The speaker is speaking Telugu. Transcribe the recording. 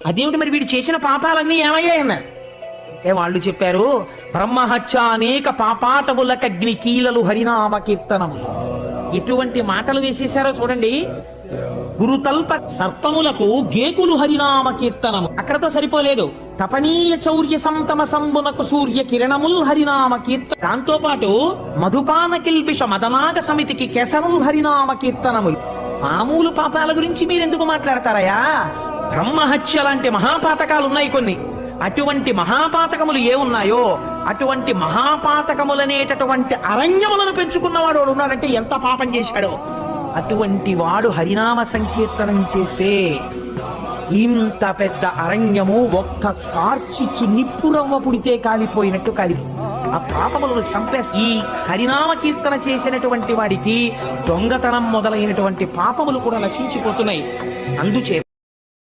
అదేమిటి మరి వీడు చేసిన పాపాలన్నీ ఏమయ్యాయన్నారు. వాళ్ళు చెప్పారు, బ్రహ్మహత్య అనేక పాపాటములకగ్ని కీలలు హరినామ కీర్తనము. ఎటువంటి మాటలు వేసేశారో చూడండి. గురుతల్ప సర్పములకు గేకులు హరినామ కీర్తనము. అక్కడతో సరిపోలేదు. తపనీయ చౌర్య సంతమ సంబునకు సూర్య కిరణముల్ హరినామ కీర్తన. దాంతో పాటు మధుపాన కిల్పిష మదనాగ సమితికి కేసరుల్ హరినామ కీర్తనములు. మామూలు పాపాల గురించి మీరెందుకు మాట్లాడతారయా? బ్రహ్మహత్య లాంటి మహాపాతకాలు ఉన్నాయి కొన్ని. అటువంటి మహాపాతకములు ఏ ఉన్నాయో అటువంటి మహాపాతకములనేటటువంటి అరణ్యములను పెంచుకున్నవాడు ఉన్నాడంటే ఎంత పాపం చేశాడో. అటువంటి వాడు హరినామ సంకీర్తనం చేస్తే ఇంత పెద్ద అరణ్యము ఒక్క కార్చిచ్చు నిప్పురవ్వ పుడితే కాలిపోయినట్టు కాలిపో. ఆ పాపములను చంపేసి ఈ హరినామ కీర్తన చేసినటువంటి వాడికి దొంగతనం మొదలైనటువంటి పాపములు కూడా నశించిపోతున్నాయి. అందుచేత